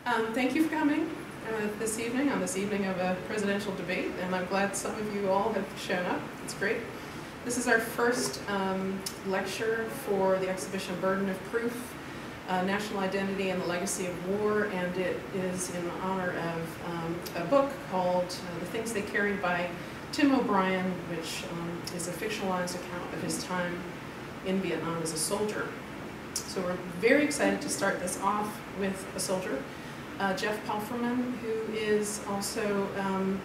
Thank you for coming this evening, on this evening of a presidential debate, and I'm glad some of you all have shown up. It's great. This is our first lecture for the exhibition Burden of Proof, National Identity and the Legacy of War, and it is in honor of a book called The Things They Carried by Tim O'Brien, which is a fictionalized account of his time in Vietnam as a soldier. So we're very excited to start this off with a soldier, Jeff Palframan, who is also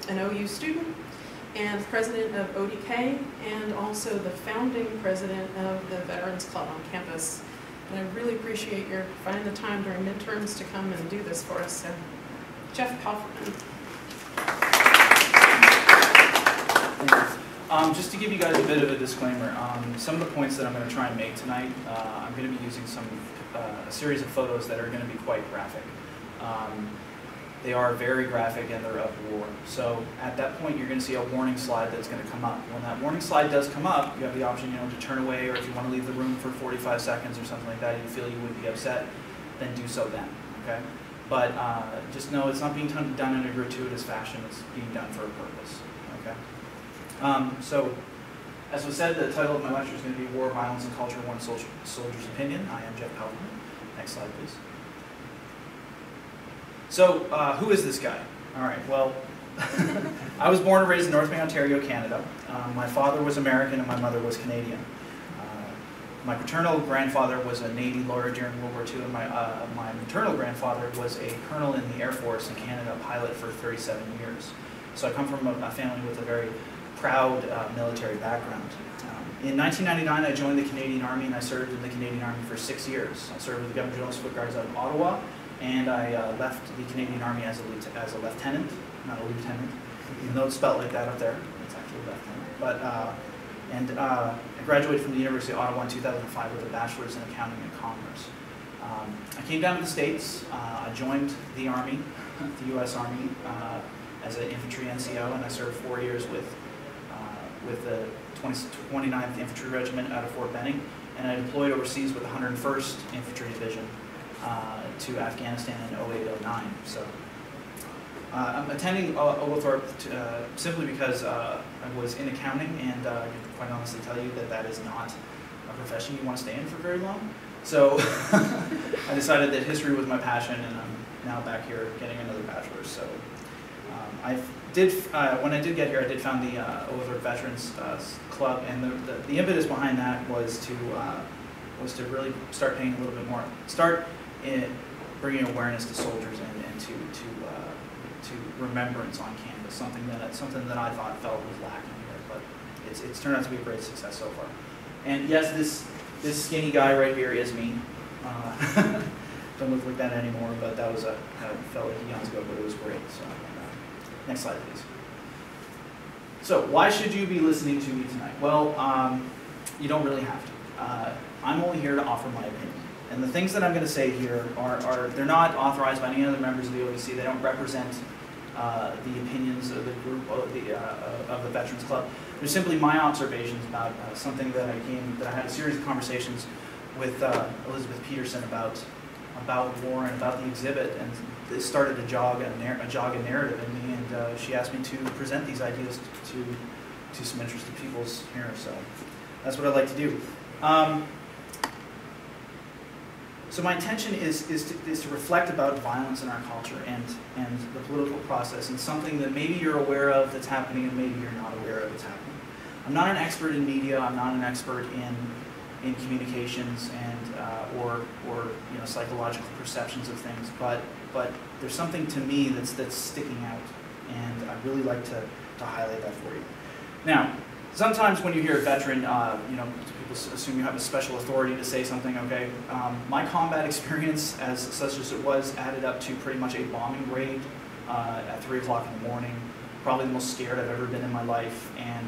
an OU student and president of ODK, and also the founding president of the Veterans Club on campus. And I really appreciate your finding the time during midterms to come and do this for us. So, Jeff Palframan. Just to give you guys a bit of a disclaimer, some of the points that I'm going to try and make tonight, I'm going to be using a series of photos that are going to be quite graphic. They are very graphic and they're of war. So at that point, you're going to see a warning slide that's going to come up. When that warning slide does come up, you have the option, to turn away, or if you want to leave the room for 45 seconds or something like that, you feel you would be upset, then do so then. Okay? But just know it's not being done in a gratuitous fashion. It's being done for a purpose. Okay? So, as was said, the title of my lecture is going to be War, Violence, and Culture, One Soldier's Opinion. I am Jeff Palframan. Next slide, please. So, who is this guy? All right, well, I was born and raised in North Bay, Ontario, Canada. My father was American and my mother was Canadian. My paternal grandfather was a Navy lawyer during World War II, and my maternal grandfather was a colonel in the Air Force in Canada, a pilot for 37 years. So I come from a family with a very proud military background. In 1999, I joined the Canadian Army, and I served in the Canadian Army for 6 years. I served with the Governor General's Foot Guards out of Ottawa, and I left the Canadian Army as a lieutenant, not a lieutenant, even though it's spelled like that up there. It's actually a lieutenant. But I graduated from the University of Ottawa in 2005 with a bachelor's in accounting and commerce. I came down to the States. I joined the Army, the U.S. Army, as an infantry NCO, and I served 4 years with the 29th Infantry Regiment out of Fort Benning, and I deployed overseas with the 101st Infantry Division to Afghanistan in 08-09. So I'm attending Oglethorpe simply because I was in accounting, and I can quite honestly tell you that that is not a profession you want to stay in for very long. So I decided that history was my passion, and I'm now back here getting another bachelor's. So when I did get here, I did found the Oglethorpe Veterans Club, and the impetus behind that was to really start paying a little bit more, bringing awareness to soldiers and to remembrance on campus, something that I thought felt was lacking here, but it's turned out to be a great success so far. And yes, this skinny guy right here is me. Don't look like that anymore, but that was a fellow eons ago, but it was great. So. Next slide, please. So, why should you be listening to me tonight? Well, you don't really have to. I'm only here to offer my opinion. And the things that I'm going to say here they're not authorized by any other members of the ODC. They don't represent the opinions of the group of the Veterans Club. They're simply my observations about something that I had a series of conversations with Elizabeth Peterson about war and about the exhibit, and this started a jog a narrative in me, and she asked me to present these ideas to some interested peoples here. So that's what I'd like to do. So my intention is to reflect about violence in our culture and the political process, and something that maybe you're aware of that's happening and maybe you're not aware of that's happening. I'm not an expert in media. I'm not an expert in communications and or psychological perceptions of things, but there's something to me that's sticking out, and I'd really like to highlight that for you. Now, sometimes when you hear veteran, people assume you have a special authority to say something. Okay, my combat experience, as such as it was, added up to pretty much a bombing raid at 3 o'clock in the morning. Probably the most scared I've ever been in my life, and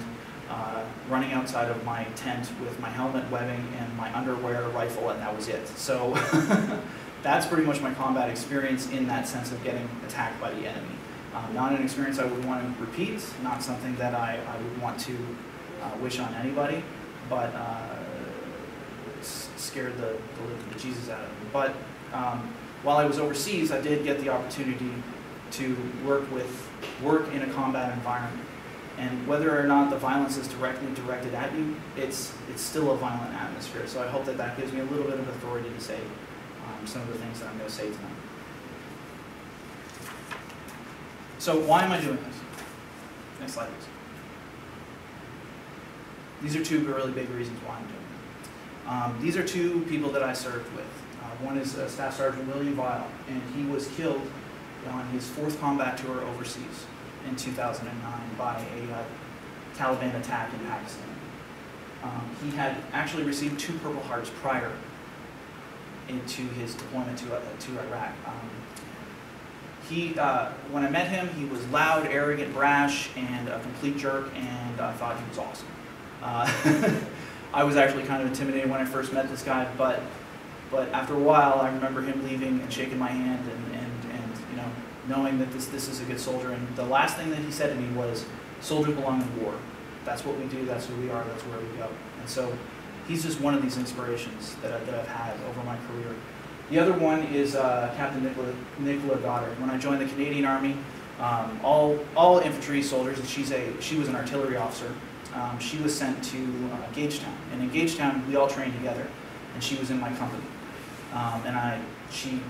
running outside of my tent with my helmet, webbing, and my underwear, rifle, and that was it. So that's pretty much my combat experience in that sense of getting attacked by the enemy. Not an experience I would want to repeat, not something that I would want to wish on anybody, but scared the Jesus out of me. But while I was overseas, I did get the opportunity to work in a combat environment. And whether or not the violence is directly directed at you, it's still a violent atmosphere. So I hope that that gives me a little bit of authority to say some of the things that I'm going to say tonight. So why am I doing this? Next slide, please. These are two really big reasons why I'm doing it. These are two people that I served with. One is Staff Sergeant William Vile, and he was killed on his 4th combat tour overseas in 2009 by a Taliban attack in Pakistan. He had actually received 2 Purple Hearts prior into his deployment to Iraq. When I met him, he was loud, arrogant, brash, and a complete jerk, and I thought he was awesome. I was actually kind of intimidated when I first met this guy, but after a while, I remember him leaving and shaking my hand and you know, knowing that this is a good soldier. And the last thing that he said to me was, "Soldiers belong in war. That's what we do. That's who we are. That's where we go." And so, he's just one of these inspirations that I've had over my career. The other one is Captain Nicola Goddard. When I joined the Canadian Army, all infantry soldiers, and she was an artillery officer. She was sent to Gagetown, and in Gagetown we all trained together, and she was in my company. She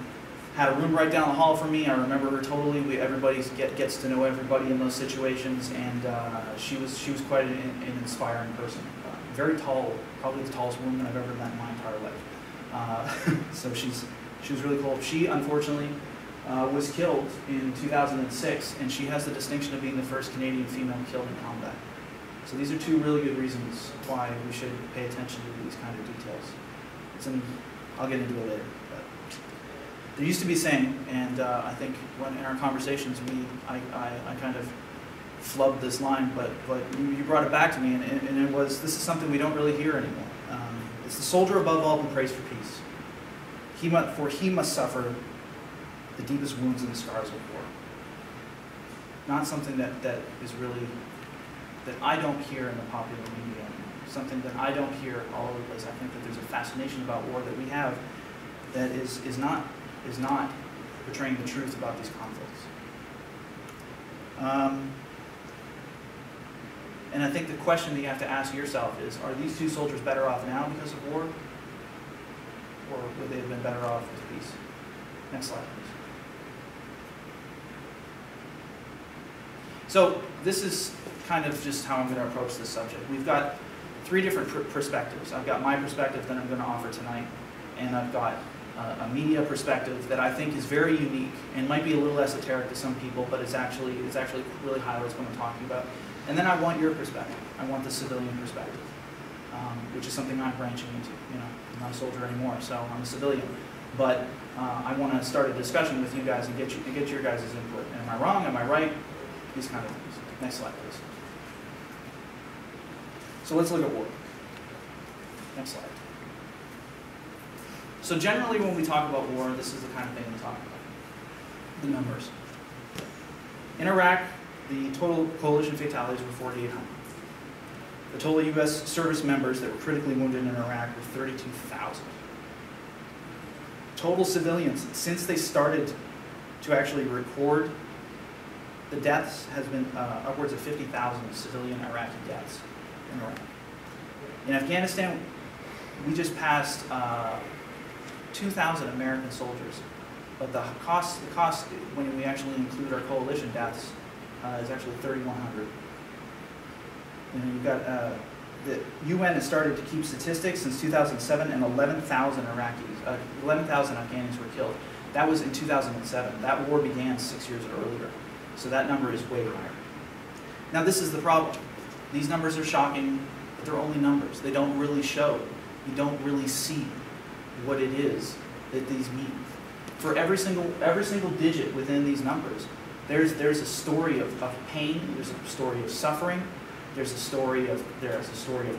had a room right down the hall from me. I remember her totally. Everybody gets to know everybody in those situations, and she was quite an inspiring person. Very tall, probably the tallest woman I've ever met in my entire life. So she was really cool. She unfortunately was killed in 2006, and she has the distinction of being the first Canadian female killed in combat. So these are two really good reasons why we should pay attention to these kind of details. I'll get into it later. But there used to be a saying, and I think when in our conversations I kind of flubbed this line, but you brought it back to me, and it was, this is something we don't really hear anymore. It's the soldier above all who prays for peace. For he must suffer the deepest wounds and the scars of war. Not something that is really, that I don't hear in the popular media anymore. Something that I don't hear all over the place. I think that there's a fascination about war that we have that is not portraying the truth about these conflicts. And I think the question that you have to ask yourself is, are these two soldiers better off now because of war? Or would they have been better off with peace? Next slide, please. So this is kind of just how I'm going to approach this subject. We've got 3 different perspectives. I've got my perspective that I'm going to offer tonight, and I've got a media perspective that I think is very unique and might be a little esoteric to some people, but it's actually really highlights what I'm talking about. And then I want your perspective. I want the civilian perspective, which is something I'm branching into. You know, I'm not a soldier anymore, so I'm a civilian. But I want to start a discussion with you guys and get your guys' input. Am I wrong? Am I right? These kind of things. Next slide, please. So let's look at war. Next slide. So generally when we talk about war, this is the kind of thing we talk about. The numbers. In Iraq, the total coalition fatalities were 4,800. The total U.S. service members that were critically wounded in Iraq were 32,000. Total civilians, since they started to actually record the deaths, has been upwards of 50,000 civilian Iraqi deaths in Iraq. In Afghanistan, we just passed 2,000 American soldiers, but the cost when we actually include our coalition deaths is actually 3,100. And you've got the UN has started to keep statistics since 2007, and 11,000 Afghans were killed. That was in 2007. That war began 6 years earlier, so that number is way higher. Now this is the problem. These numbers are shocking, but they're only numbers. They don't really show. You don't really see what it is that these mean. For every single digit within these numbers, there's a story of pain. There's a story of suffering. There's a story of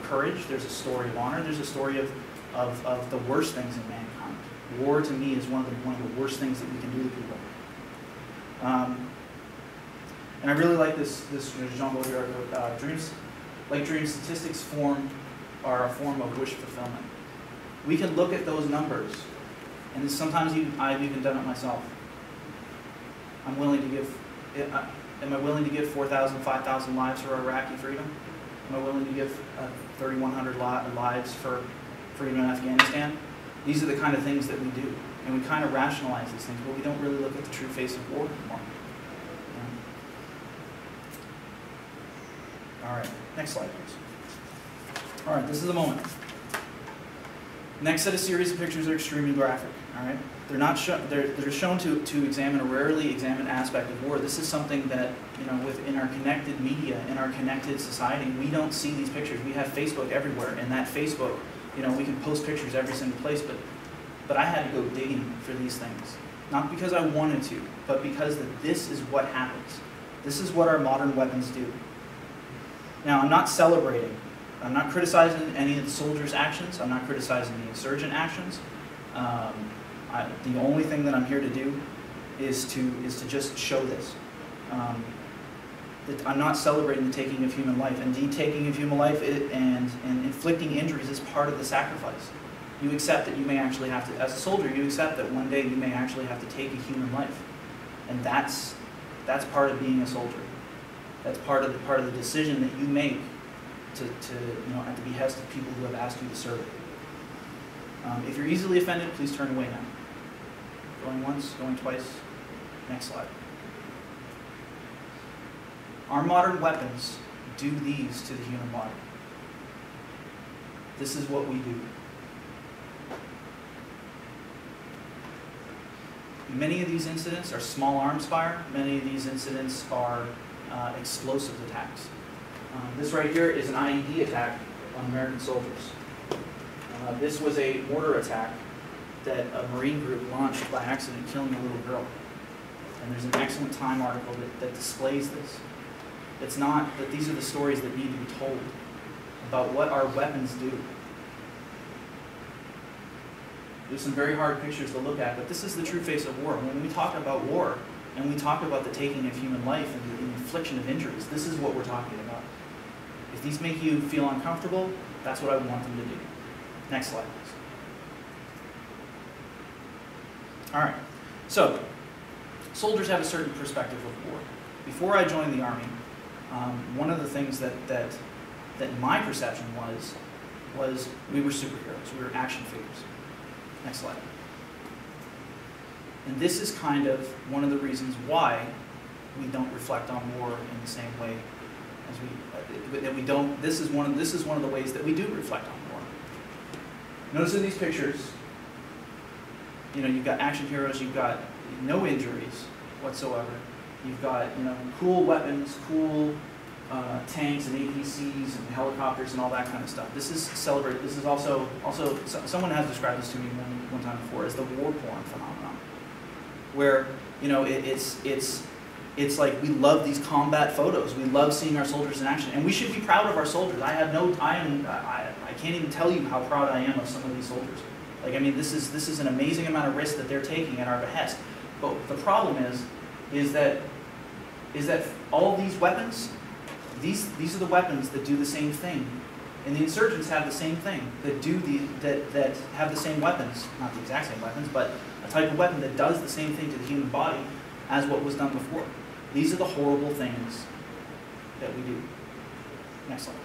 courage. There's a story of honor. There's a story of the worst things in mankind. War to me is one of the worst things that we can do to people. And I really like this Jean Baudrillard dreams. Like dream statistics are a form of wish fulfillment. We can look at those numbers And sometimes I've even done it myself. I'm willing to give, am I willing to give 4,000, 5,000 lives for Iraqi freedom? Am I willing to give 3,100 lives for freedom in Afghanistan? These are the kind of things that we do. And we kind of rationalize these things, but we don't really look at the true face of war anymore. All right, next slide, please. All right, this is the moment. Next set of series of pictures are extremely graphic. All right, they're shown to examine a rarely examined aspect of war. This is something that, you know, within our connected media, in our connected society, we don't see these pictures. We have Facebook everywhere, and that Facebook, you know, we can post pictures every single place, but I had to go digging for these things. Not because I wanted to, but because this is what happens. This is what our modern weapons do. Now, I'm not celebrating. I'm not criticizing any of the soldiers' actions. I'm not criticizing the insurgent actions. The only thing that I'm here to do is to just show this. That I'm not celebrating the taking of human life. Indeed, taking of human life and inflicting injuries is part of the sacrifice. You accept that you may actually have to, as a soldier, you accept that one day you may actually have to take a human life. And that's part of being a soldier. That's part of the decision that you make to you know, at the behest of people who have asked you to serve. If you're easily offended, please turn away now. Going once, going twice. Next slide. Our modern weapons do these to the human body. This is what we do. Many of these incidents are small arms fire. Many of these incidents are explosive attacks. This right here is an IED attack on American soldiers. This was a mortar attack that a Marine group launched by accident, killing a little girl. And there's an excellent Time article that displays this. It's not that these are the stories that need to be told about what our weapons do. There's some very hard pictures to look at, but this is the true face of war. When we talk about war, and we talk about the taking of human life and the infliction of injuries, this is what we're talking about. If these make you feel uncomfortable, that's what I want them to do. Next slide, please. All right, so soldiers have a certain perspective of war. Before I joined the Army, one of the things that my perception was we were superheroes, we were action figures. Next slide. And this is kind of one of the reasons why we don't reflect on war in the same way as we don't. This is one of the ways that we do reflect on war. Notice in these pictures, you know, you've got action heroes, you've got no injuries whatsoever. You've got, you know, cool weapons, cool tanks and APCs and helicopters and all that kind of stuff. This is celebrated. This is also someone has described this to me one time before as the war porn phenomenon, where, you know, it's like we love these combat photos. We love seeing our soldiers in action, and we should be proud of our soldiers. I can't even tell you how proud I am of some of these soldiers. Like, I mean, this is an amazing amount of risk that they're taking at our behest. But the problem is that all of these weapons, these are the weapons that do the same thing, and the insurgents have the same thing that have the same weapons, not the exact same weapons, but a type of weapon that does the same thing to the human body as what was done before. These are the horrible things that we do. Next slide.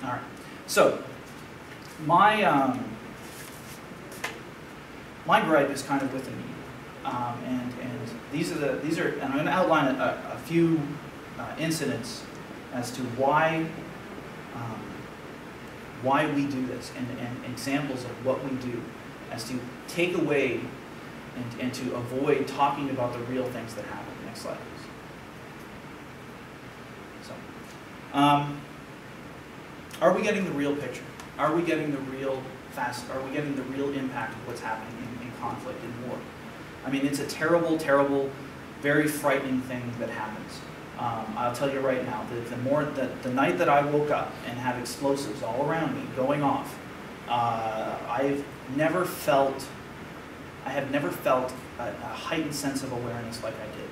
All right. So my gripe is kind of with the media, and these are, and I'm going to outline a few incidents as to why we do this, and examples of what we do, as to take away and to avoid talking about the real things that happen. Next slide, please. So, are we getting the real picture? Are we getting the real impact of what's happening in conflict and war? I mean, it's a terrible, terrible, very frightening thing that happens. I'll tell you right now, the night that I woke up and had explosives all around me going off, I have never felt a heightened sense of awareness like I did.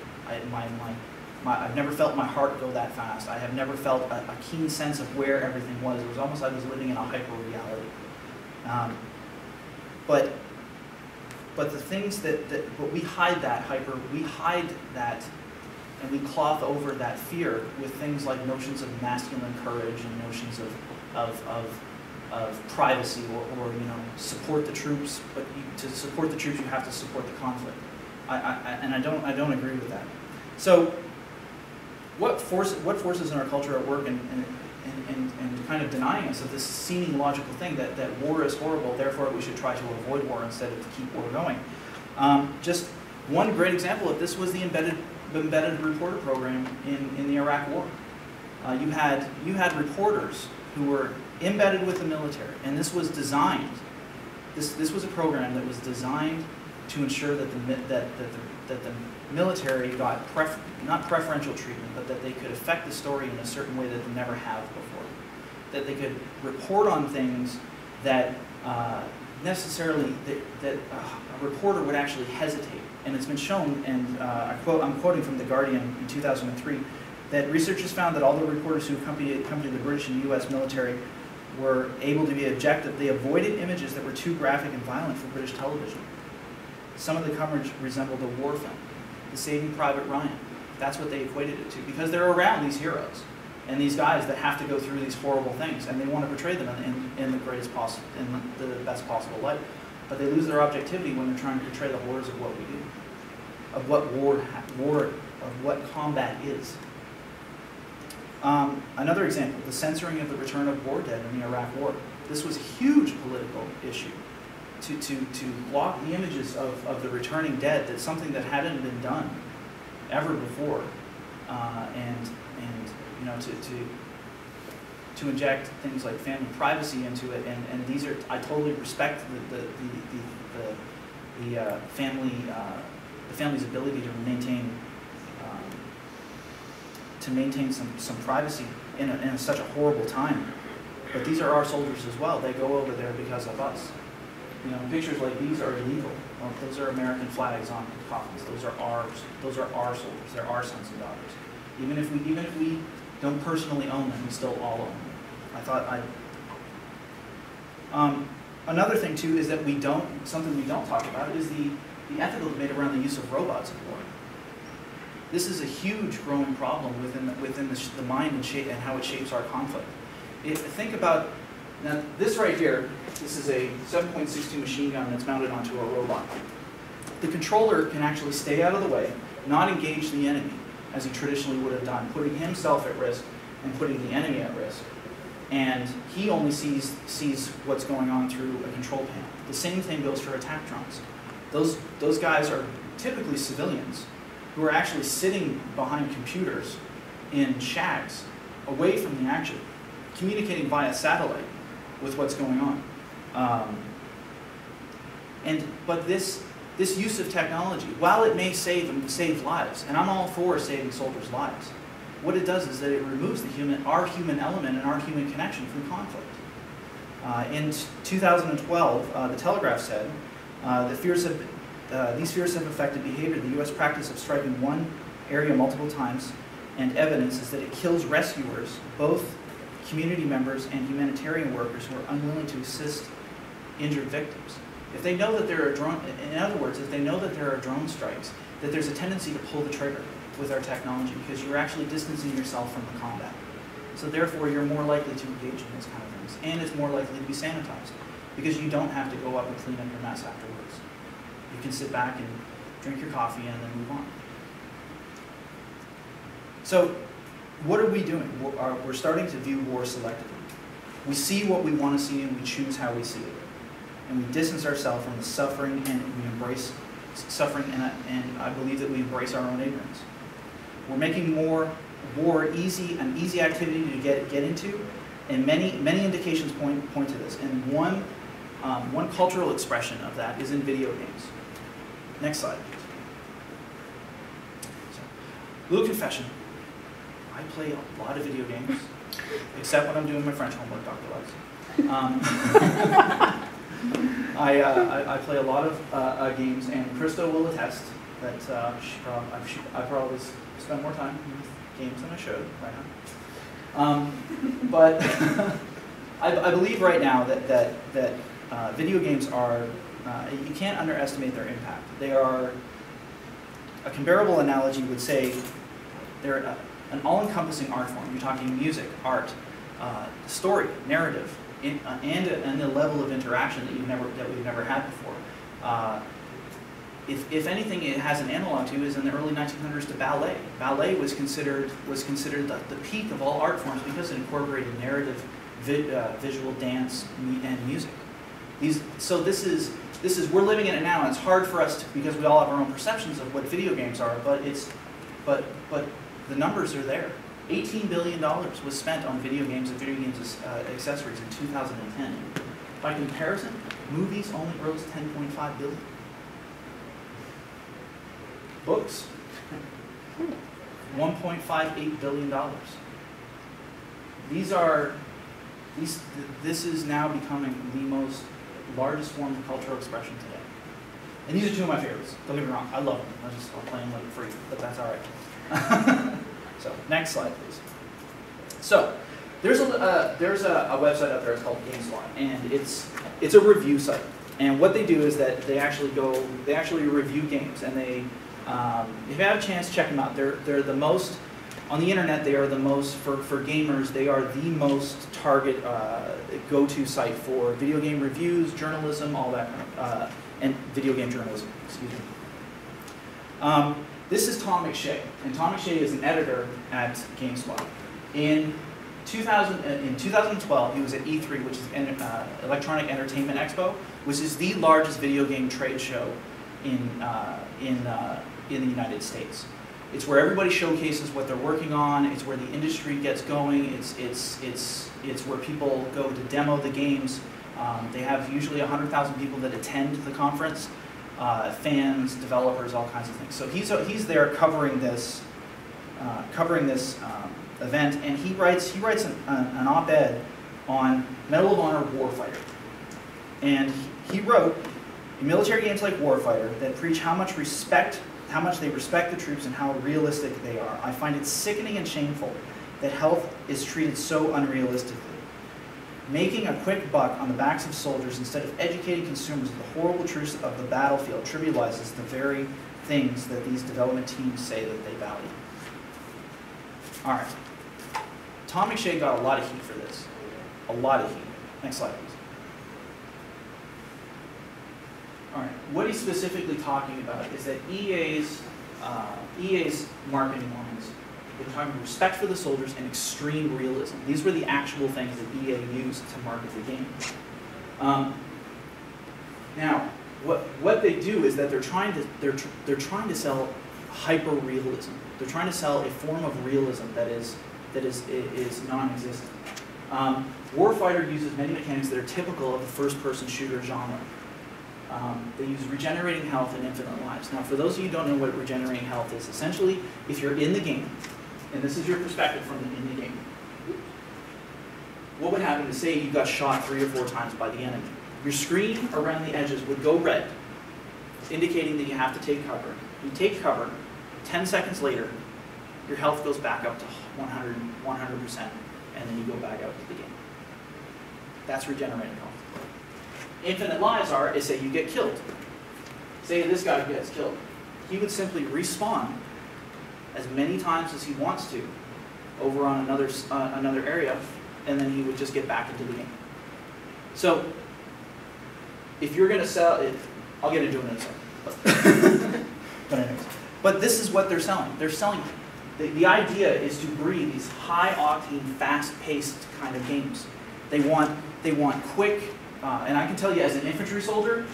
I've never felt my heart go that fast. I have never felt a keen sense of where everything was. It was almost like I was living in a hyper reality. but the things but we hide that and we cloth over that fear with things like notions of masculine courage and notions of privacy or support the troops. But to support the troops, you have to support the conflict. And I don't agree with that. So, what forces in our culture are at work and kind of denying us of this seeming logical thing that war is horrible, therefore we should try to avoid war instead of to keep war going. Just one great example of this was the embedded reporter program in the Iraq War. You had reporters who were embedded with the military, and this was designed. This was a program that was designed to ensure that the military got not preferential treatment, but that they could affect the story in a certain way that they never have before. That they could report on things that necessarily that a reporter would actually hesitate. And it's been shown, and I'm quoting from The Guardian in 2003, that researchers found that all the reporters who accompanied the British and U.S. military were able to be objective. They avoided images that were too graphic and violent for British television. Some of the coverage resembled a war film. The Saving Private Ryan. That's what they equated it to, because they're around these heroes and these guys that have to go through these horrible things, and they want to portray them in the greatest possible, in the best possible light. But they lose their objectivity when they're trying to portray the horrors of what we do, of what of what combat is. Another example: the censoring of the return of war dead in the Iraq War. This was a huge political issue. To block the images of the returning dead, that's something that hadn't been done ever before, and to inject things like family privacy into it, and these are, I totally respect the family's ability to maintain some privacy in such a horrible time, but these are our soldiers as well. They go over there because of us. Pictures like these are illegal. Well, those are American flags on coffins. Those are our soldiers. They're our sons and daughters. Even if we don't personally own them, we still all own them. Another thing too is that something we don't talk about is the ethical debate around the use of robots in war. This is a huge growing problem within the mind and how it shapes our conflict. Think about. Now, this right here, this is a 7.62 machine gun that's mounted onto a robot. The controller can actually stay out of the way, not engage the enemy, as he traditionally would have done, putting himself at risk and putting the enemy at risk. And he only sees what's going on through a control panel. The same thing goes for attack drones. Those guys are typically civilians who are actually sitting behind computers in shacks away from the action, communicating via satellite with what's going on. But this use of technology, while it may save lives, and I'm all for saving soldiers' lives, what it does is that it removes our human element and our human connection from conflict. In 2012, The Telegraph said that these fears have affected behavior. The U.S. practice of striking one area multiple times, and evidence is that it kills rescuers, both community members and humanitarian workers who are unwilling to assist injured victims. If they know that there are if they know that there are drone strikes, that there's a tendency to pull the trigger with our technology because you're actually distancing yourself from the combat. So therefore, you're more likely to engage in these kind of things, and it's more likely to be sanitized because you don't have to go up and clean up your mess afterwards. You can sit back and drink your coffee and then move on. So, what are we doing? We're starting to view war selectively. We see what we want to see and we choose how we see it. And we distance ourselves from the suffering and we embrace suffering, and I believe that we embrace our own ignorance. We're making war an easy activity to get into, and many indications point to this. And one cultural expression of that is in video games. Next slide. So, little confession. I play a lot of video games, except when I'm doing my French homework, Dr. Lex. I play a lot of games, and Krista will attest that I probably spend more time with games than I should right now. But I believe right now that video games are you can't underestimate their impact. They are, a comparable analogy would say, they're an all-encompassing art form. You're talking music, art, story, narrative, and a level of interaction that we've never had before. If anything, it has an analog to is in the early 1900s to ballet. Ballet was considered the peak of all art forms because it incorporated narrative, visual, dance, and music. So this is we're living in it now, and it's hard for us to, because we all have our own perceptions of what video games are. But the numbers are there. $18 billion was spent on video games and video games accessories in 2010. By comparison, movies only grossed $10.5 billion. Books, $1.58 billion. This is now becoming the most largest form of cultural expression today. And these are two of my favorites. Don't get me wrong, I love them. I'll play them like free, but that's all right. So, next slide, please. So, there's a website out there. It's called GameSpot, and it's a review site. And what they do is that they actually review games, and they if you have a chance, check them out. They're the most on the internet. They are the most for gamers. They are the most target go-to site for video game reviews, journalism, all that kind of, and video game journalism. Excuse me. This is Tom McShay, and Tom McShay is an editor at GameSpot. In 2012, he was at E3, which is Electronic Entertainment Expo, which is the largest video game trade show in the United States. It's where everybody showcases what they're working on. It's where the industry gets going. It's where people go to demo the games. They have usually 100,000 people that attend the conference. Fans, developers, all kinds of things. So he's there covering this event, and he writes an op-ed on Medal of Honor Warfighter. And he wrote, military games like Warfighter that preach how much they respect the troops and how realistic they are. I find it sickening and shameful that health is treated so unrealistically. Making a quick buck on the backs of soldiers instead of educating consumers of the horrible truths of the battlefield trivializes the very things that these development teams say that they value. All right. Tom McShay got a lot of heat for this. A lot of heat. Next slide, please. All right. What he's specifically talking about is that EA's marketing lines, they're talking about respect for the soldiers and extreme realism. These were the actual things that EA used to market the game. Now, what they do is that they're trying to sell hyper-realism. They're trying to sell a form of realism that is non-existent. Warfighter uses many mechanics that are typical of the first-person shooter genre. They use regenerating health and infinite lives. Now, for those of you who don't know what regenerating health is, essentially, if you're in the game, and this is your perspective from in the game, what would happen is, say you got shot 3 or 4 times by the enemy. Your screen around the edges would go red, indicating that you have to take cover. You take cover, 10 seconds later, your health goes back up to 100%, and then you go back out to the game. That's regenerating health. Infinite lives is say you get killed. Say this guy gets killed. He would simply respawn as many times as he wants to over on another area, and then he would just get back into the game. So if you're going to sell it, I'll get into it in a second. But this is what they're selling. They're selling, the idea is to breed these high-octane, fast-paced kind of games. They want quick, and I can tell you as an infantry soldier,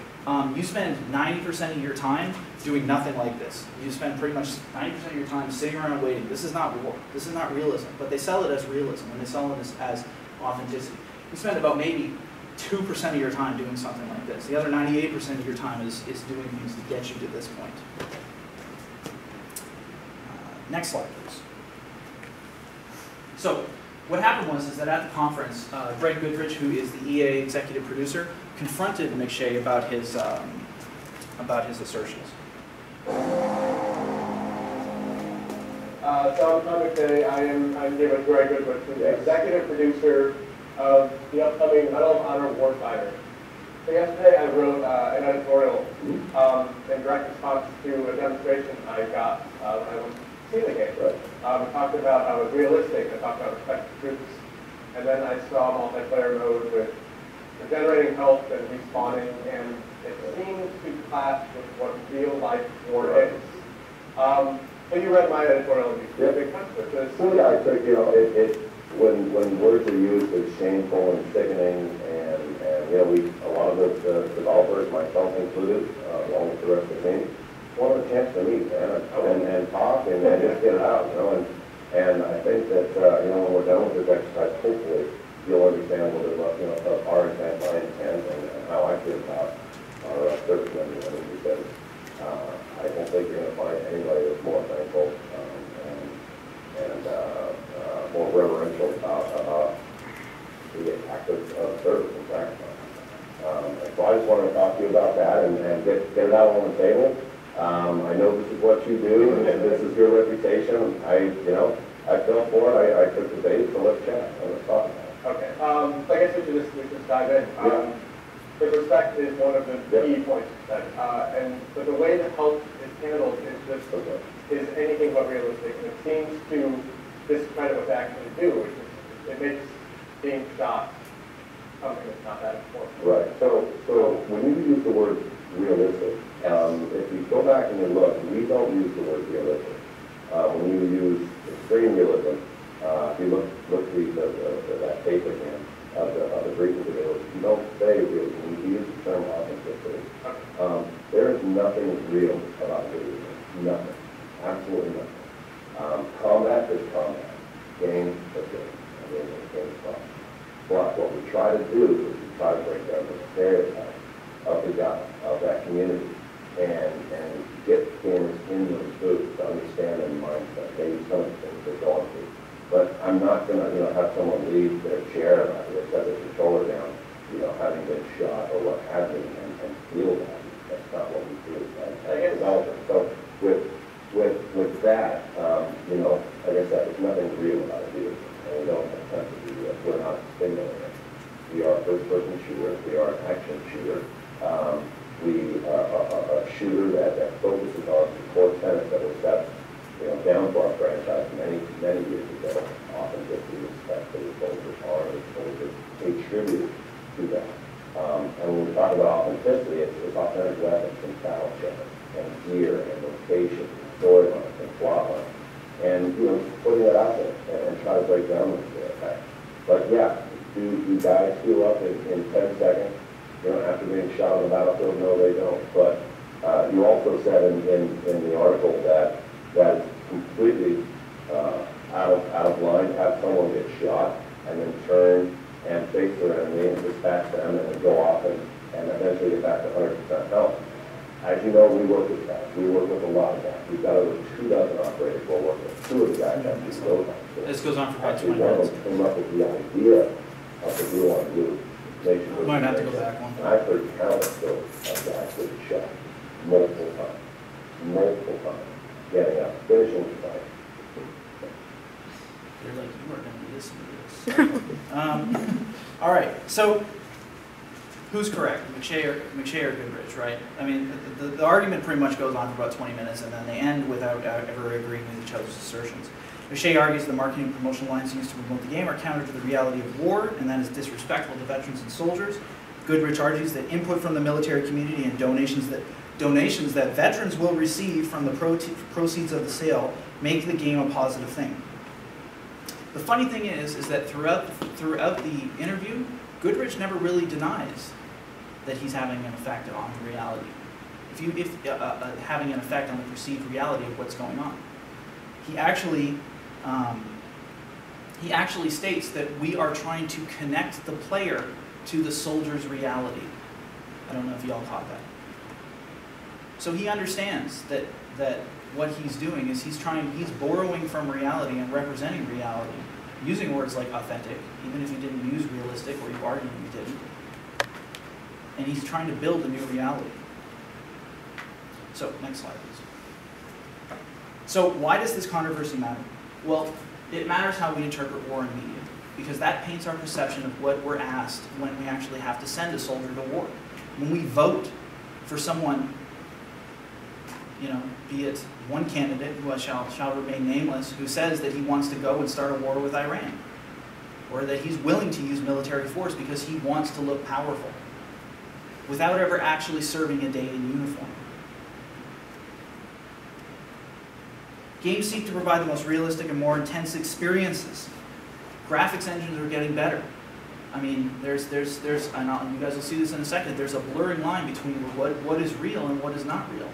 you spend 90% of your time doing nothing like this. You spend pretty much 90% of your time sitting around waiting. This is not war. This is not realism. But they sell it as realism, and they sell it as authenticity. You spend about maybe 2% of your time doing something like this. The other 98% of your time is doing things to get you to this point. Next slide, please. So what happened was that at the conference, Greg Goodrich, who is the EA executive producer, confronted McShay about his assertions. So I'm McShay. I'm here with Greg Goodrich, who's the executive producer of the upcoming Medal of Honor Warfighter. So yesterday I wrote an editorial in direct response to a demonstration I got when I went to see the game. Right. I talked about how it was realistic. I talked about respect to troops. And then I saw multiplayer mode with regenerating health and respawning, and it seems to clash with what real-life war is. So you read my editorial, and you see a big conflict with this. Well, yeah, I think, you know, when words are used, it's shameful and sickening, and you know, a lot of the developers, myself included, along with the rest of the team, wanted a chance to meet, and talk, and just get it out, you know, and I think that, you know, when we're done with this exercise, hopefully, you'll understand a little bit about, you know, our intent, my intent, and how I feel about our servicemen, because I don't think you're going to find anybody that's more thankful and more reverential about the act of service and sacrifice. And so I just wanted to talk to you about that and get it out on the table. I know this is what you do, and this is your reputation. I fell for it. I took the bait, so let's chat. Let's talk about it. Okay. So I guess we should just dive in. Yeah. The respect is one of the key points, but the way the health is handled is anything but realistic, and it seems to discredit what they actually do, which is it makes being shot something that's not that important. Right. So when you use the word realistic, if you go back and you look, we don't use the word realistic. When you use extreme realism, if you look at that tape again of the briefing videos, you don't say realism. You use the term authenticity. There is nothing real about video games. Nothing. Absolutely nothing. Combat is combat. Game is game. Game is fun. But what we try to do is we try to break down the stereotype of the guy, of that community, and get gamers in those booths to understand their mindset, maybe some of the things they're going through. But I'm not going to, have someone leave their chair after they set their controller down, having been shot or what have you, and feel that. That's not what we do as developers. So with that, like I said, there's nothing real about it either. And we don't attempt to do that. We're not simulating. We are a first-person shooter. We are an action shooter. We are a shooter that focuses on the core tenets that were set, down for our franchise many years ago. Authenticity, respect for the soldiers, honor the soldiers, pay tribute to that. And when we talk about authenticity, it's authentic weapons and battleship and gear and location, and storylines and plot lines. And putting that out there and try to break down those stereotypes. But yeah, do guys heal up in 10 seconds? After being shot on the battlefield? No, they don't. But you also said in the article that it's completely out of line to have someone get shot and then turn and face their enemy and dispatch them and then go off and eventually get back to 100% health. As you know, we work with guys. We work with a lot of guys. We've got over 24 operators we'll work with. 2 of the guys have these those. This goes on for about 20 One minutes. of them came up with the idea of the blue on blue. Might have to go back one. And I've heard countless stories of guys getting shot multiple times, getting up, finishing the fight. They're like, you are going to listen to this. All right, so who's correct, McShay or Goodrich, right? I mean, the argument pretty much goes on for about 20 minutes, and then they end without ever agreeing with each other's assertions. McShay argues the marketing and promotional lines used to promote the game are counter to the reality of war, and that is disrespectful to veterans and soldiers. Goodrich argues that input from the military community and donations that veterans will receive from the proceeds of the sale make the game a positive thing. The funny thing is that throughout the interview, Goodrich never really denies that he's having an effect on the reality. Having an effect on the perceived reality of what's going on. He actually states that we are trying to connect the player to the soldier's reality. I don't know if y'all caught that. So he understands that what he's doing is he's borrowing from reality and representing reality, using words like authentic, even if you didn't use realistic or you argued you didn't. And he's trying to build a new reality. So, next slide, please. So, why does this controversy matter? Well, it matters how we interpret war in media, because that paints our perception of what we're asked when we actually have to send a soldier to war. When we vote for someone, you know, be it one candidate who shall remain nameless, who says that he wants to go and start a war with Iran, or that he's willing to use military force because he wants to look powerful, without ever actually serving a day in uniform. Games seek to provide the most realistic and more intense experiences. Graphics engines are getting better. I mean, there's and you guys will see this in a second, there's a blurring line between what is real and what is not real.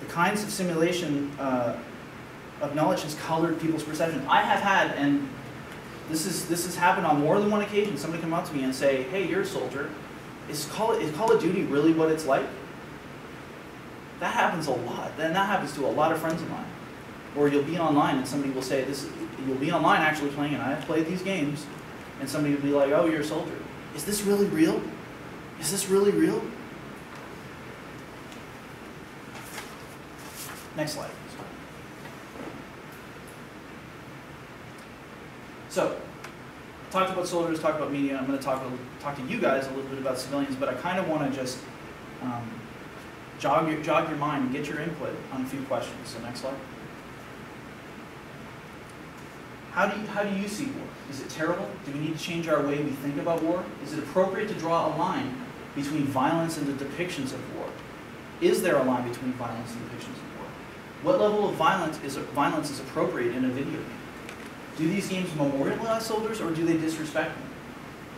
The kinds of simulation of knowledge has colored people's perception. I have had, and this has happened on more than one occasion, somebody come up to me and say, hey, you're a soldier. Is Call of Duty really what it's like? That happens a lot. And that happens to a lot of friends of mine. Or you'll be online and somebody will say, you'll be online actually playing, and I have played these games, and somebody will be like, oh, you're a soldier. Is this really real? Is this really real? Next slide. So, talked about soldiers, talked about media. I'm going to talk to you guys a little bit about civilians, but I kind of want to just jog your mind and get your input on a few questions. So next slide. How do you see war? Is it terrible? Do we need to change our way we think about war? Is it appropriate to draw a line between violence and the depictions of war? Is there a line between violence and depictions of war? What level of violence is appropriate in a video game? Do these games memorialize soldiers, or do they disrespect them?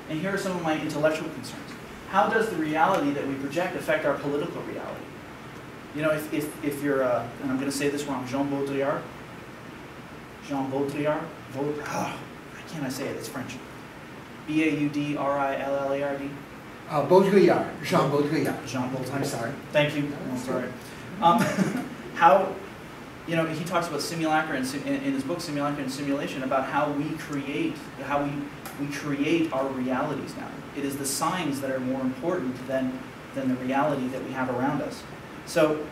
And here are some of my intellectual concerns. How does the reality that we project affect our political reality? You know, if you're, and I'm going to say this wrong, Jean Baudrillard, how can't I say it? It's French. Baudrillard. Baudrillard. Jean Baudrillard. Jean Baudrillard. I'm sorry. Thank you. I'm sorry. How, you know, he talks about simulacra in his book Simulacra and Simulation, about how we create our realities now. It is the signs that are more important than the reality that we have around us. So,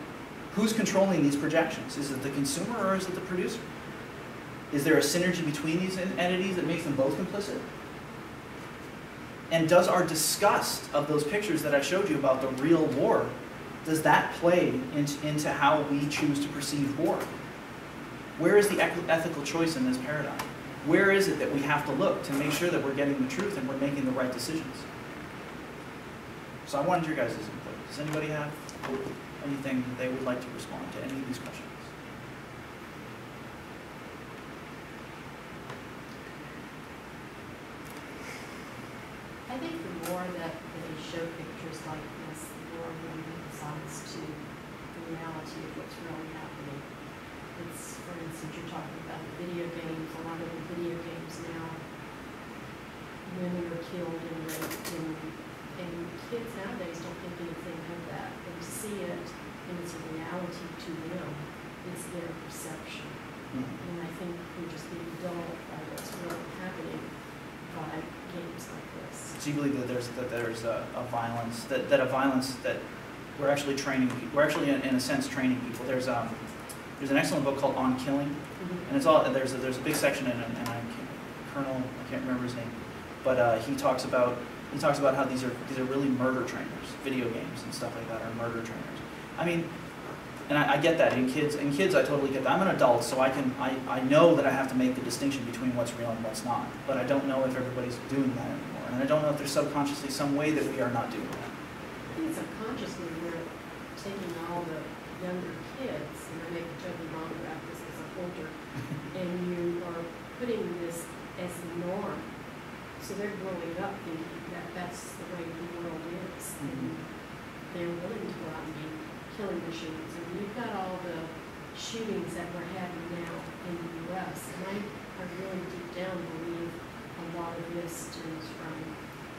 who's controlling these projections? Is it the consumer or is it the producer? Is there a synergy between these entities that makes them both complicit? And does our disgust of those pictures that I showed you about the real war, does that play into how we choose to perceive war? Where is the ethical choice in this paradigm? Where is it that we have to look to make sure that we're getting the truth and we're making the right decisions? So I wanted your guys' input. Does anybody have anything they would like to respond to any of these questions? I think the more that they show pictures like this, the more one emphasizes to the reality of what's really happening. It's, for instance, you're talking about the video games. A lot of the video games now, women are killed and raped, and kids nowadays don't think anything of that. They see it, and it's a reality to them. It's their perception. And I think we're just being dulled by what's really happening by games like this. So you believe that there's a violence that we're actually training people. We're actually in a sense training people. There's an excellent book called On Killing, and it's all there's a big section in it, and I can't remember his name, but he talks about how these are really murder trainers. Video games and stuff like that are murder trainers. I mean, and I get that in kids I totally get that. I'm an adult, so I know that I have to make the distinction between what's real and what's not. But I don't know if everybody's doing that anymore, and I don't know if there's subconsciously some way that we are not doing that. I think subconsciously we're taking all the younger kids, and I make a totally wrong about this as a older, and you are putting this as the norm. So they're growing up thinking that that's the way the world is, and they're willing to go out and be killing machines. And you've got all the shootings that we're having now in the U.S., and I really deep down believe a lot of this stems from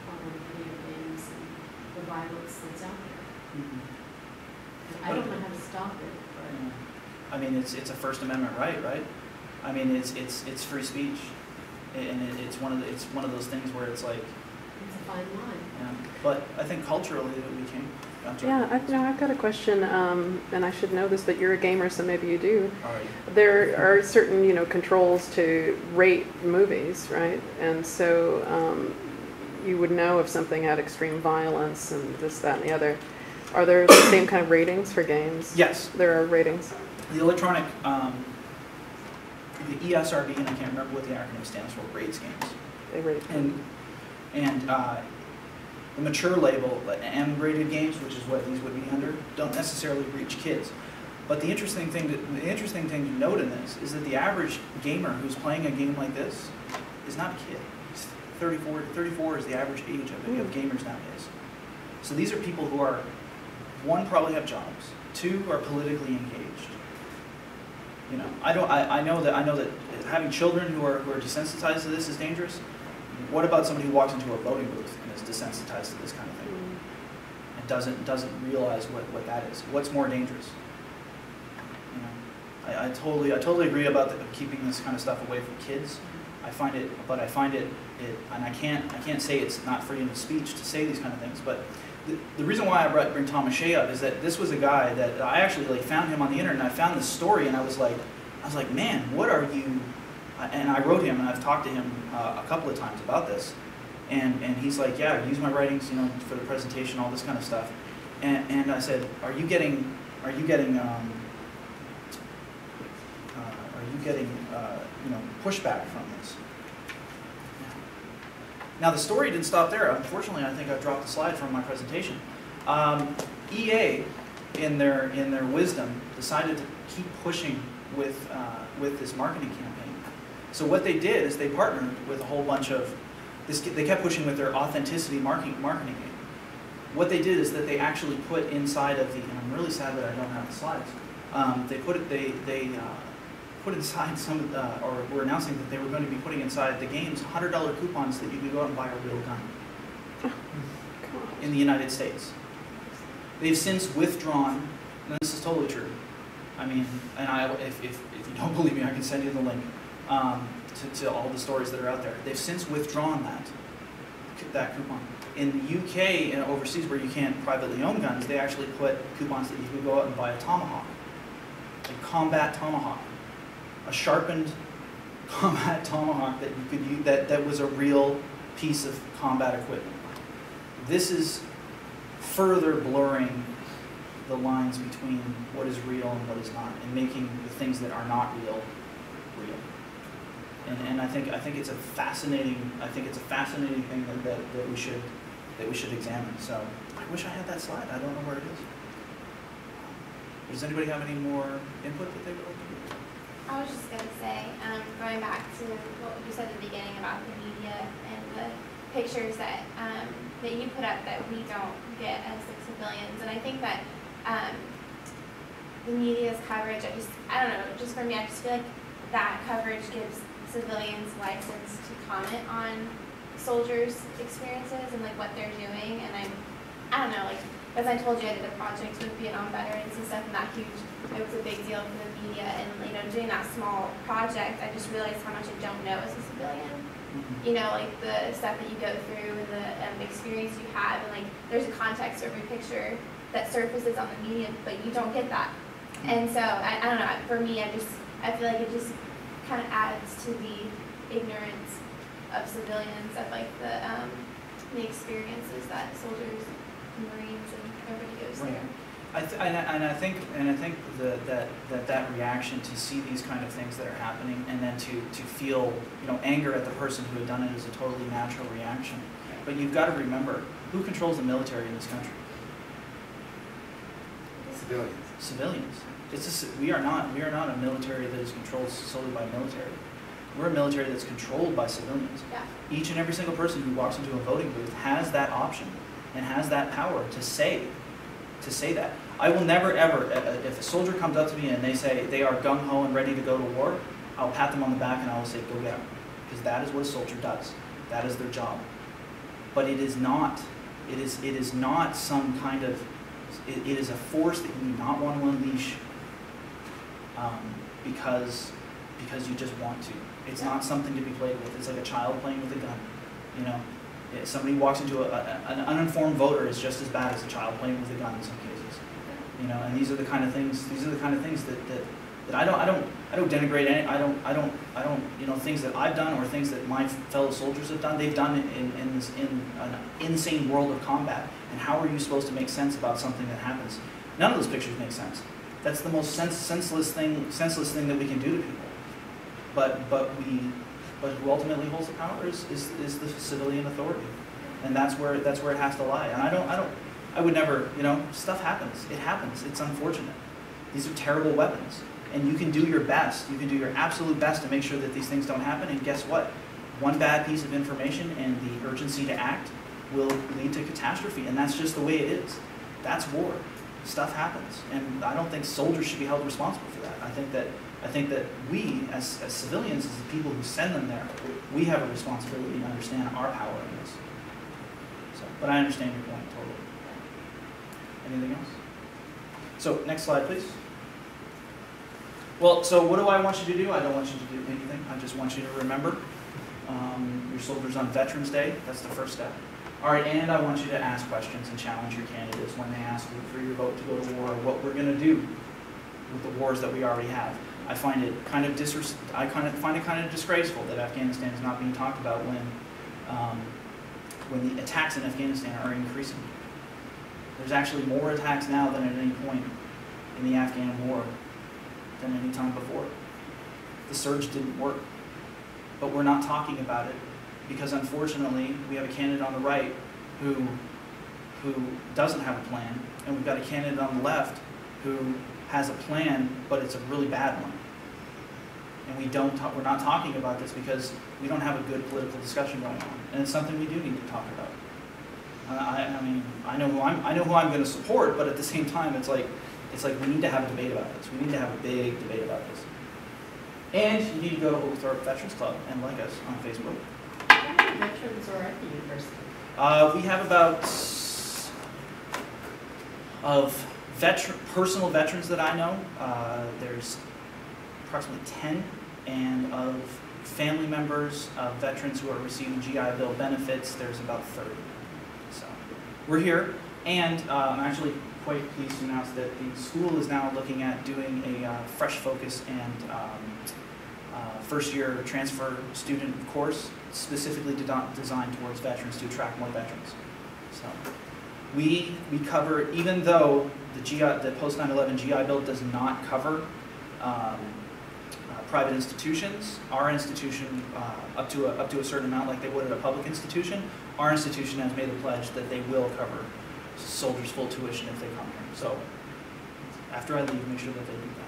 all of the video games and the violence that's out there. I don't know how to stop it, but I mean, it's a First Amendment right? I mean, it's free speech, and it's one of those things where it's like it's a fine line. Yeah, but I think culturally that we can. Yeah, I've got a question, and I should know this, but you're a gamer, so maybe you do. All right. There are certain, controls to rate movies, right? And so, you would know if something had extreme violence and this, that, and the other. Are there the same kind of ratings for games? Yes. There are ratings. The electronic, the ESRB, and I can't remember what the acronym stands for, rates games. They rate. And the mature label, M-rated games, which is what these would be under, don't necessarily reach kids. But the interesting thing to note in this is that the average gamer who's playing a game like this is not a kid. He's 34. 34 is the average age of gamers nowadays. So these are people who are, one, probably have jobs, two, are politically engaged. You know, I know that having children who are desensitized to this is dangerous. What about somebody who walks into a voting booth and is desensitized to this kind of thing and doesn't realize what that is? What's more dangerous? You know, I totally agree about keeping this kind of stuff away from kids. I find it, and I can't say it's not freedom of speech to say these kind of things. But the reason why I bring Thomas Shea up is that this was a guy that I actually found him on the internet. And I found this story, and I was like, man, what are you? And I wrote him, and I've talked to him a couple of times about this, and he's like, yeah, use my writings, you know, for the presentation, all this kind of stuff. And I said, are you getting you know, pushback from this? Now the story didn't stop there. Unfortunately, I think I dropped the slide from my presentation. EA, in their wisdom, decided to keep pushing with this marketing campaign. So what they did is they partnered with a whole bunch of this. They kept pushing with their authenticity marketing game. What they did is that they actually put inside of the, and I'm really sad that I don't have the slides. They put inside some, or were announcing that they were going to be putting inside the games $100 coupons that you could go out and buy a real gun in the United States. They've since withdrawn, and this is totally true. I mean, and if you don't believe me, I can send you the link to all the stories that are out there. They've since withdrawn that coupon. In the UK and overseas where you can't privately own guns, they actually put coupons that you could go out and buy a tomahawk, a combat tomahawk, a sharpened combat tomahawk that you could use, that was a real piece of combat equipment. This is further blurring the lines between what is real and what is not, and making the things that are not real. And I think it's a fascinating thing that we should examine. So I wish I had that slide. I don't know where it is. Does anybody have any more input that they would like to do? I was just going to say, going back to what you said at the beginning about the media and the pictures that that you put up that we don't get as civilians, and I think that the media's coverage, I don't know, just for me, I just feel like that coverage gives civilians license to comment on soldiers' experiences and like what they're doing, and I don't know, like, as I told you, I did a project with Vietnam veterans and stuff, and that it was a big deal for the media, and you know, doing that small project, I just realized how much I don't know as a civilian. You know, like the stuff that you go through and the experience you have, and like there's a context to every picture that surfaces on the media, but you don't get that. And so I don't know. For me, I feel like it just kind of adds to the ignorance of civilians of like the experiences that soldiers, Marines, and everybody goes through. I think that reaction to see these kind of things that are happening, and then to feel, you know, anger at the person who had done it is a totally natural reaction. But you've got to remember, who controls the military in this country? Civilians. We are not a military that is controlled solely by military. We're a military that's controlled by civilians. Yeah. Each and every single person who walks into a voting booth has that option and has that power to say that. I will never ever, if a soldier comes up to me and they say they are gung-ho and ready to go to war, I'll pat them on the back and I will say, go get them. Because that is what a soldier does. That is their job. But it is not some kind of, it is a force that you do not want to unleash because you just want to. It's not something to be played with. It's like a child playing with a gun. You know, if somebody walks into an uninformed voter is just as bad as a child playing with a gun in some cases. You know, and these are the kind of things. These are the kind of things that That I don't denigrate any, I don't, you know, things that I've done or things that my fellow soldiers have done, they've done in an insane world of combat. And how are you supposed to make sense about something that happens? None of those pictures make sense. That's the most senseless thing that we can do to people. But who ultimately holds the power is the civilian authority, and that's where it has to lie. And I would never, you know, stuff happens. It happens. It's unfortunate. These are terrible weapons, and you can do your best. You can do your absolute best to make sure that these things don't happen. And guess what? One bad piece of information and the urgency to act will lead to catastrophe, and that's just the way it is. That's war. Stuff happens, and I don't think soldiers should be held responsible for that. I think that we, as civilians, as the people who send them there, we have a responsibility to understand our power in this. So, but I understand your point totally. Anything else? So, next slide, please. Well, so what do I want you to do? I don't want you to do anything. I just want you to remember your soldiers on Veterans Day. That's the first step. All right, and I want you to ask questions and challenge your candidates when they ask you for your vote to go to war, what we're going to do with the wars that we already have. I find it kind of disgraceful that Afghanistan is not being talked about when the attacks in Afghanistan are increasing. There's actually more attacks now than at any point in the Afghan war than any time before. The surge didn't work, but we're not talking about it because unfortunately we have a candidate on the right who doesn't have a plan, and we've got a candidate on the left who has a plan, but it's a really bad one. And we're not talking about this because we don't have a good political discussion going on, and it's something we do need to talk about. I mean, I know who I'm going to support, but at the same time, it's like we need to have a debate about this. We need to have a big debate about this. And you need to go to Oglethorpe Veterans Club and like us on Facebook. How many veterans are at the university? We have about, of personal veterans that I know, there's approximately 10, and of family members of veterans who are receiving GI Bill benefits, there's about 30. So we're here, and I'm actually quite pleased to announce that the school is now looking at doing a fresh focus and first-year transfer student course specifically designed towards veterans to attract more veterans. So we cover, even though the post 9/11 GI Bill does not cover private institutions, our institution up to a certain amount, like they would at a public institution, our institution has made a pledge that they will cover soldiers' full tuition if they come here. So after I leave, make sure that they do that.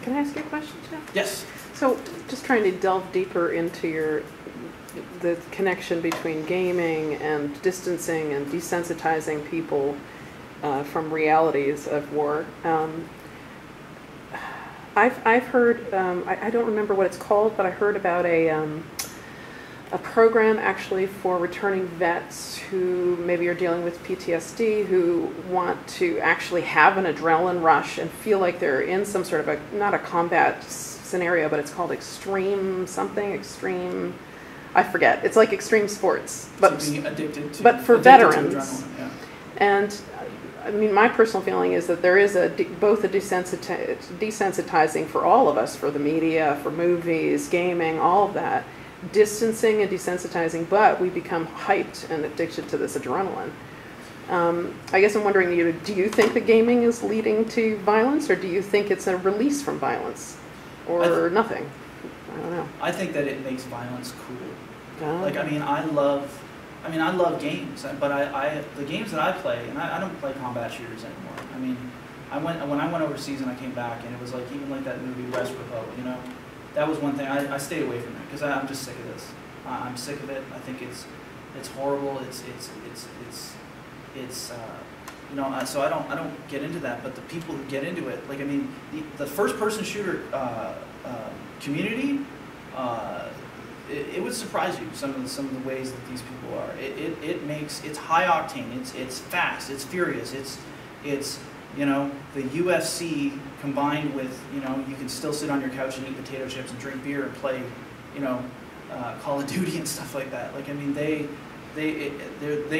Can I ask you a question, Jeff? Yes. So just trying to delve deeper into the connection between gaming and distancing and desensitizing people from realities of war. I've heard, I don't remember what it's called, but I heard about a program actually for returning vets who maybe are dealing with PTSD, who want to actually have an adrenaline rush and feel like they're in some sort of not a combat scenario, but it's called extreme something, extreme, I forget. It's like extreme sports, but being addicted to, but for veterans. Adrenaline, yeah. And I mean, my personal feeling is that there is both a desensitizing for all of us, for the media, for movies, gaming, all of that, distancing and desensitizing, but we become hyped and addicted to this adrenaline. I guess I'm wondering, do you think that gaming is leading to violence, or do you think it's a release from violence, or nothing? I don't know. I think that it makes violence cool. Like, I mean, I love games, but the games that I play, and I don't play combat shooters anymore. I mean, when I went overseas and I came back, and it was like, even like that movie West Republic, you know, that was one thing, I stayed away from it, because I'm just sick of this. I'm sick of it. I think it's horrible. It's you know, so I don't get into that, but the people who get into it, like, I mean, the first person shooter community, it would surprise you some of the ways that these people are. It's high octane. It's fast. It's furious. It's you know, the UFC combined with, you know, you can still sit on your couch and eat potato chips and drink beer and play, you know, Call of Duty and stuff like that. Like, I mean, they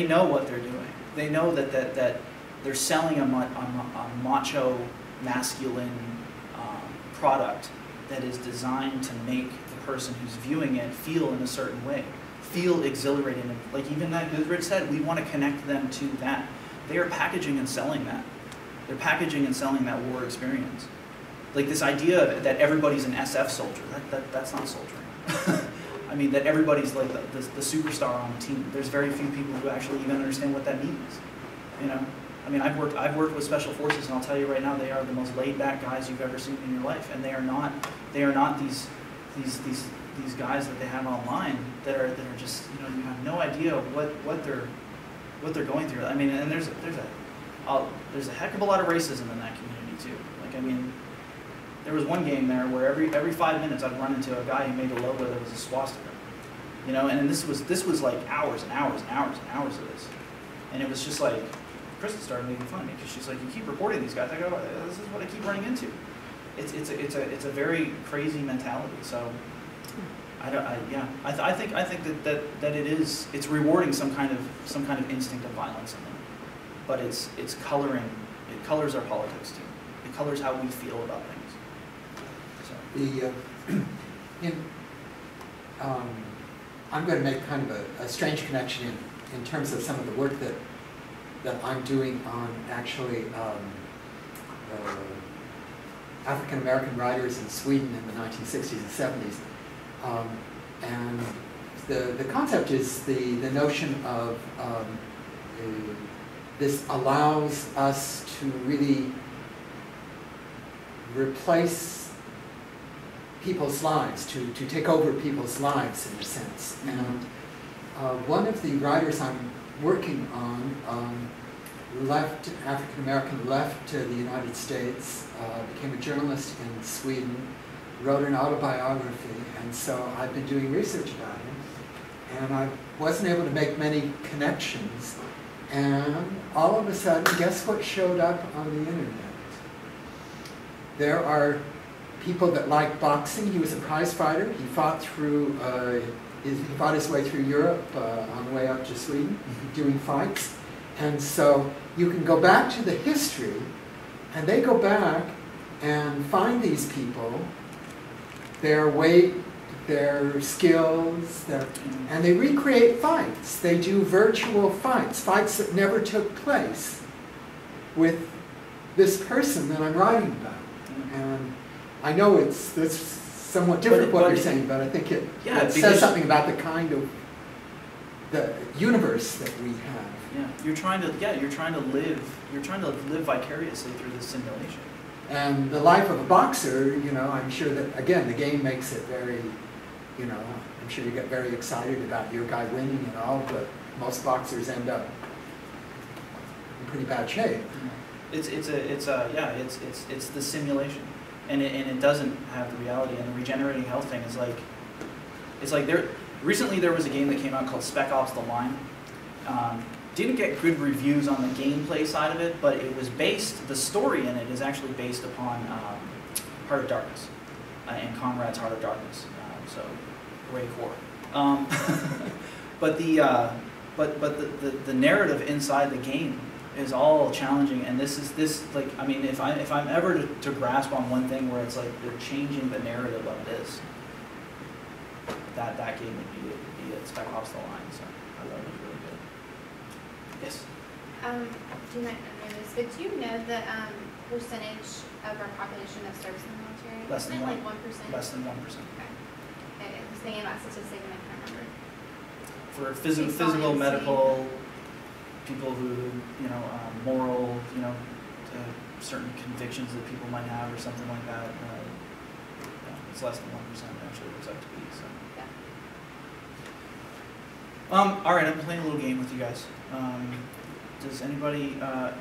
know what they're doing. They know that they're selling a macho masculine product that is designed to make the person who's viewing it feel in a certain way, feel exhilarated. And like even that Goodrich said, we want to connect them to that. They are packaging and selling that. They're packaging and selling that war experience. Like this idea that everybody's an SF soldier, that's not soldiering. I mean, that everybody's like the superstar on the team. There's very few people who actually even understand what that means. You know, I mean, I've worked with special forces, and I'll tell you right now, they are the most laid-back guys you've ever seen in your life, and they are not these guys that they have online that are just, you know, you have no idea what they're going through. I mean, and there's a heck of a lot of racism in that community too. Like, I mean, there was one game there where every 5 minutes I'd run into a guy who made a logo that was a swastika, you know, and this was like hours and hours and hours and hours of this, and it was just like, Krista started making fun of me because she's like, you keep reporting these guys. I go, this is what I keep running into. It's a very crazy mentality. So I think that it's rewarding some kind of instinct of violence in them, but it colors our politics too. It colors how we feel about things. So. I'm going to make kind of a strange connection in terms of some of the work that I'm doing on actually African American writers in Sweden in the 1960s and 70s. And the concept is the notion of this allows us to really replace people's lives, to take over people's lives in a sense. And one of the writers I'm working on left, African American, left the United States, became a journalist in Sweden, wrote an autobiography, and so I've been doing research about him. And I wasn't able to make many connections, and all of a sudden, guess what showed up on the internet? There are people that like boxing. He was a prize fighter. He fought through he fought his way through Europe on the way up to Sweden, doing fights. And so you can go back to the history, and they go back and find these people, their weight, their skills, and they recreate fights. They do virtual fights that never took place with this person that I'm writing about. And I know it's somewhat different what you're saying, but I think it says something about the kind of the universe that we have. Yeah, you're trying to live vicariously through this simulation. And the life of a boxer, you know, I'm sure that again the game makes it very, you know, I'm sure you get very excited about your guy winning and all, but most boxers end up in pretty bad shape. It's the simulation. And it doesn't have the reality. And the regenerating health thing is like, it's like recently there was a game that came out called Spec Ops: The Line. Didn't get good reviews on the gameplay side of it, but it was the story in it is actually based upon Heart of Darkness and Conrad's Heart of Darkness. So, Ray Core. But the narrative inside the game is all challenging, and like, I mean, if I'm ever to grasp on one thing where it's like they're changing the narrative of this, that game would be it. Spec Ops: The Line. So I thought it was really good. Yes. You might not know this, but do you know the percentage of our population that serves in the military? Less than 1%. Like 1%. Less than 1%. Okay. I was thinking about statistics and I can't remember. For physical, medical, people who, you know, moral, you know, certain convictions that people might have or something like that. It's less than 1% actually looks like to be. So. Yeah. All right, I'm playing a little game with you guys. Does anybody, can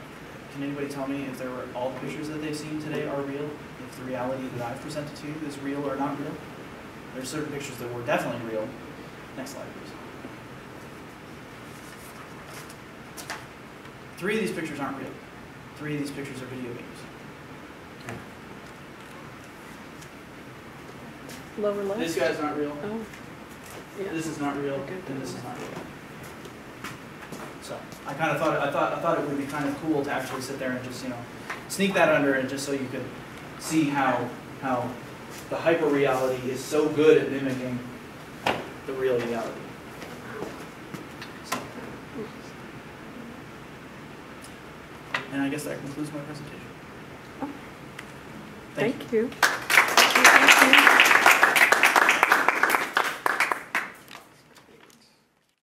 anybody tell me if all the pictures that they've seen today are real? If the reality that I've presented to you is real or not real? There's certain pictures that were definitely real. Next slide, please. 3 of these pictures aren't real. 3 of these pictures are video games. Lower left. This guy's not real. Oh. Yeah. This is not real, and this is not real. So I kind of thought it would be kind of cool to actually sit there and just, you know, sneak that under it just so you could see how the hyper reality is so good at mimicking the real reality. And I guess that concludes my presentation. Thank you.